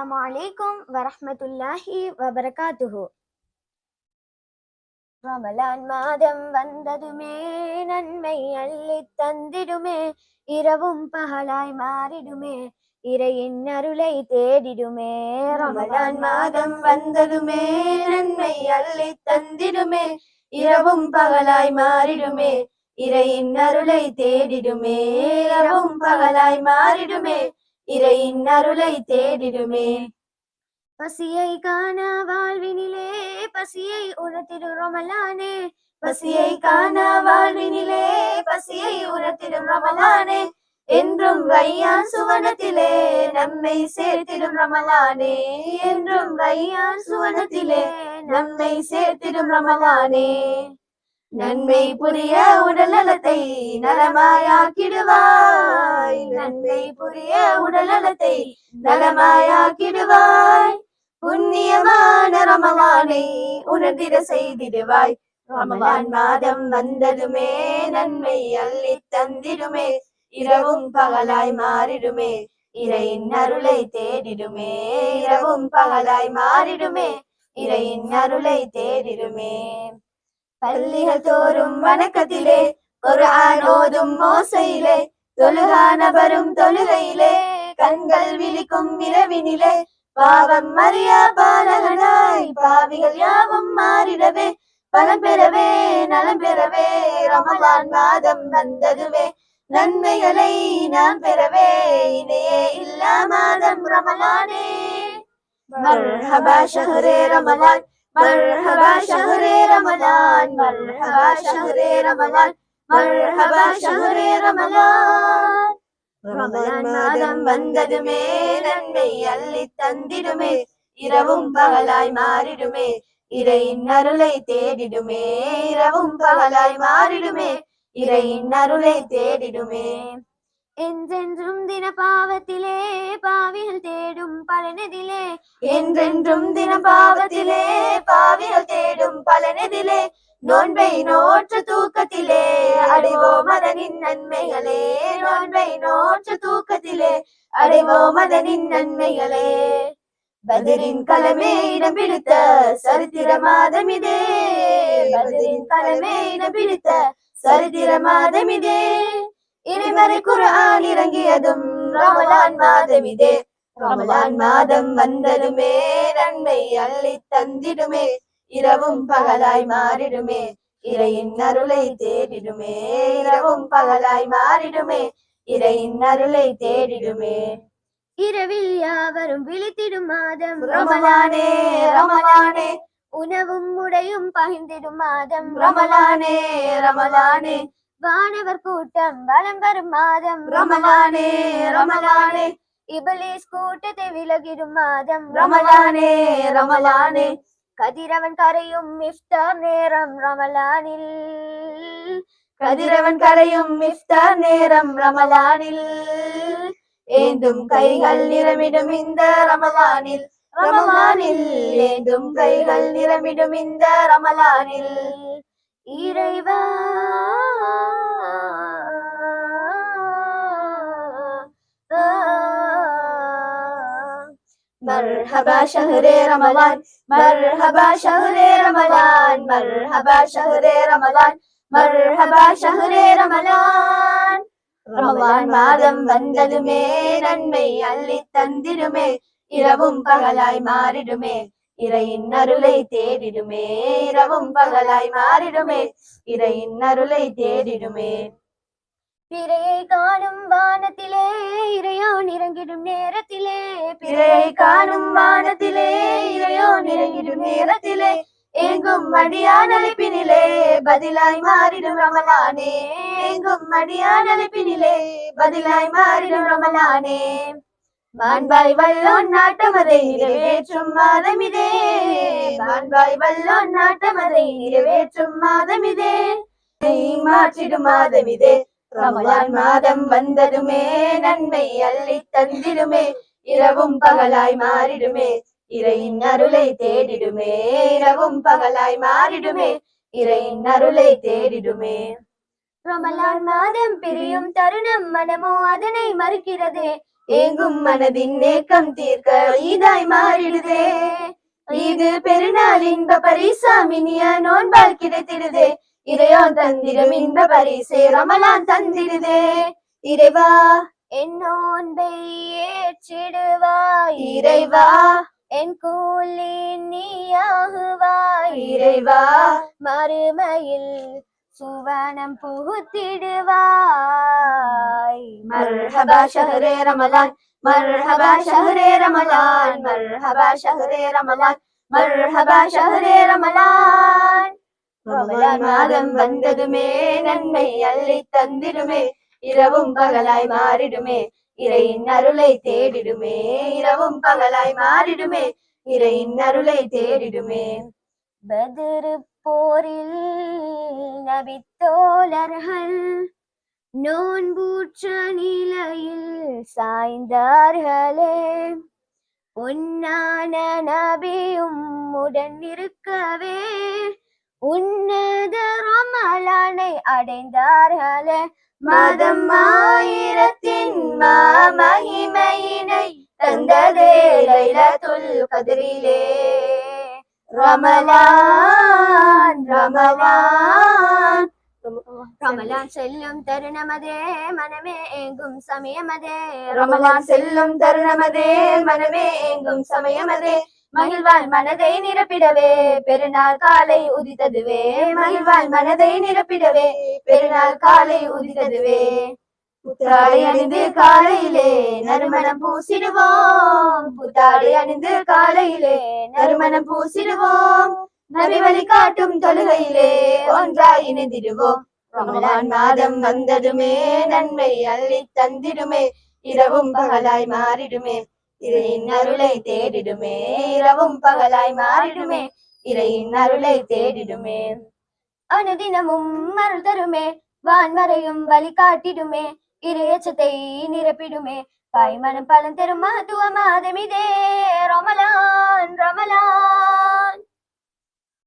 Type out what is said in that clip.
அஸ்ஸலாமு அலைக்கும் வரஹ்மத்துல்லாஹி வபரகாத்துஹு. ரமலான் மாதம் வந்ததுமே நன்மை அள்ளி தந்திடுமே, இரவும் பகலாய் மாறிடுமே, இறையின் அருளை தேடிடுமே. ரமலான் மாதம் வந்ததுமே நன்மை அள்ளி தந்திடுமே, இரவும் பகலாய் மாறிடுமே, இறையின் அருளை தேடிடுமே. இரவும் பகலாய் மாறிடுமே, இறையின் அருளை தேடிடுமே. பசியை காண வாழ்வினிலே பசியை உணர்த்திடும் ரமலானே, பசியை காண வாழ்வினிலே பசியை உணர்த்திடும் ரமலானே, என்றும் ரையான் சுவனத்திலே நம்மை சேர்த்திடும் ரமலானே, என்றும் ரையான் சுவனத்திலே நம்மை சேர்த்திடும் ரமலானே. நன்மை புரிய உடல் நலத்தை நலமாயாக்கிடுவாய், நன்மை புரிய உடல் நலத்தை நலமாயாக்கிடுவாய், புண்ணியமான ரமலானை உணர்ந்திட செய்திடுவாய். ரமலான் மாதம் வந்ததுமே நன்மை அள்ளி தந்திடுமே, இரவும் பகலாய் மாறிடுமே, இறையின் அருளை தேடிடுமே. இரவும் பகலாய் மாறிடுமே, இறையின் அருளை தேடிடுமே. பள்ளிகள் தோறும் வணக்கத்திலே குர்ஆன் ஓதும் ஓசையிலே, தொழுகான வரும் தொழுகையிலே, கண்கள் விழிக்கும் இரவினிலே, பாவம் அறியா பாலகனாய் பாவிகள் யாவும் மாறிடவே, பலம் பெறவே நலம் பெறவே, ரமலான் மாதம் வந்ததுவே நன்மைகளை நாம் பெறவே, இணையே இல்லா மாதம் ரமலானே. மர்ஹபா ஷஹ்ரே ரமலான், மர்ஹபா ஷஹ்ரே ரமலான், மர்ஹபா ஷஹ்ரே ரமலான், மர்ஹபா ஷஹ்ரே ரமலான். ரமலான் மாதம் வந்ததுமே நன்மை அள்ளி தந்திடுமே, இரவும் பகலாய் மாறிடுமே, இறையின் அருளை தேடிடுமே. இரவும் பகலாய் மாறிடுமே, இறையின் அருளை தேடிடுமே. என்றென்றும் தின பாவத்திலே பாவிகள் தேடும் பலனதிலே, என்றென்றும் தின பாவத்திலே பாவிகள் தேடும் பலனதிலே, நோன்பை நோற்ற தூக்கத்திலே அடைவோம் அதனின் நன்மைகளே, நோன்பை நோற்ற தூக்கத்திலே அடைவோம் அதனின் நன்மைகளே. பத்ரின் கலமே இடம் பிடித்த சரித்திர மாதம் இதே, பத்ரின் கலமே இடம் பிடித்த சரித்திர மாதம் இதே, இறைமறை குர்ஆன் இறங்கியதும் ரமலான் மாதம் இதே. ரமலான் மாதம் வந்ததுமே நன்மை அள்ளி தந்திடுமே, இரவும் பகலாய் மாறிடுமே, இறையின் அருளை தேடிடுமே. இரவும் பகலாய் மாறிடுமே, இறையின் அருளை தேடிடுமே. இரவில் யாவரும் விழித்திடும் மாதம் ரமலானே ரமலானே, உணவும் உடையும் பகிர்ந்திடும் மாதம் ரமலானே ரமலானே, வானவர் கூட்டம் வலம் வரும் மாதம் ரமலானே ரமலானே, இபிலிஸ் கூட்டத்தை விலகிடும் மாதம் ரமலானே ரமலானே, கதிரவன் கரையும் இஃப்தார் நேரம் ரமலானில், கதிரவன் கரையும் இஃப்தார் நேரம் ரமலானில், ஏந்தும் கைகள் நிரமிடும் இந்த ரமலானில், ரமலானில் ஏந்தும் கைகள் நிரமிடும் இந்த ரமலானில். இறைவா மர்ஹபா ஷஹ்ரே ரமலான், மர்ஹபா ஷஹ்ரே ரமலான், மர்ஹபா ஷஹ்ரே ரமலான், மர்ஹபா ஷஹ்ரே ரமலான். ரமலான் மாதம் வந்ததுமே நன்மை அள்ளி தந்திடுமே, இரவும் பகலாய் மாறிடுமே, இறையின் அருளை தேடிடுமே. இரவும் பகலாய் மாறிடுமே, இறையின் அருளை தேடிடுமே. பிறையை காணும் வானத்திலே இறையோன் இறங்கிடும் நேரத்திலே, பிறையை காணும் வானத்திலே இறையோன் இறங்கிடும் நேரத்திலே, எங்கும் அடியான் அழைப்பினிலே பதிலாய் மாறிடும் ரமலானே, எங்கும் அடியான் அழைப்பினிலே பதிலாய் மாறிடும் ரமலானே. மாண்பாய் வல்லோன் நாட்டமதை நிறைவேற்றும் மாதம் இதே, மாண்பாய் வல்லோன் நாட்டமதை நிறைவேற்றும் மாதம் இதே, மாற்றிடும் மாதம் இதே. ரமலான் மாதம் வந்ததுமே நன்மை அள்ளி தந்திடுமே, இரவும் பகலாய் மாறிடுமே, இறையின் அருளை தேடிடுமே. இரவும் பகலாய் மாறிடுமே, இறையின் அருளை தேடிடுமே. ரமலான் மாதம் பிரியும் தருணம் மனமோ அதனை மறுக்கிறதே, ஏங்கும் மனதின் ஏக்கம் தீர்க்க ஈதாய் மாறிடுதே. இது பெருநாள் இன்ப பரிசாம் இனிய நோன்பால் கிடைத்திடுதே. இறையோன் தந்திடும் இன்ப பரிசே ரமலான் தந்திடுதே. இறைவா என் நோன்பை ஏற்றிடுவாய் இறைவா என் கூலி நீயாகுவாய் இறைவா மறுமையில் சுவனம் புகுத்திடுவாய். மர்ஹபா ஷஹ்ரே ரமலான் மர்ஹபா ஷஹ்ரே ரமலான் மர்ஹபா ஷஹ்ரே ரமலான் மர்ஹபா ஷஹ்ரே ரமலான். ரமலான் மாதம் வந்ததுமே நன்மை அள்ளி தந்திடுமே. இரவும் பகலாய் மாறிடுமே இறையின் அருளை தேடிடுமே. இரவும் பகலாய் மாறிடுமே இறையின் அருளை தேடிடுமே. பத்ரு போரில் நபித்தோழர்கள் நோன்பூற்ற நிலையில் சாய்ந்தார்களே. உன்னான நபியும் உடன் இருக்கவே உன்னத ரமலானை அடைந்தார்களே. மாதம் ஆயிரத்தின் மகிமையினை தந்ததே லைலத்துல் கத்ரிலே. ரமலான் ரமலான் ரமலான் செல்லும் தருணமதே மனமே ஏங்கும் சமயமதே. ரமலான் செல்லும் தருணமதே மனமே ஏங்கும் சமயமதே. மகிழ்வால் மனதை நிரப்பிடவே பெருநாள் காலை உதித்ததுவே. மகிழ்வால் மனதை நிரப்பிடவே பெருநாள் காலை உதித்ததுவே. புத்தாடை அணிந்து காலையிலே நறுமணம் பூசிடுவோம். புத்தாடை அணிந்து காலையிலே நறுமணம் பூசிடுவோம். நபி வழி காட்டும் தொழுகையிலே ஒன்றாய் இணைந்திடுவோம். ரமலான் மாதம் வந்ததுமே நன்மை அள்ளி தந்திடுமே. இரவும் பகலாய் மாறிடுமே இறையின் அருளை தேடிடுமே. இரவும் பகலாய் மாறிடுமே இறையின் அருளை தேடிடுமே. அனுதினமும் அருள் தருமே வான்வரையும் வழி காட்டிடுமே. இறையச்சத்தை நிரப்பிடுமே பாய்மனம் பலன் தரும் மகத்துவ மாதமிதே ரமலான் ரமலான்.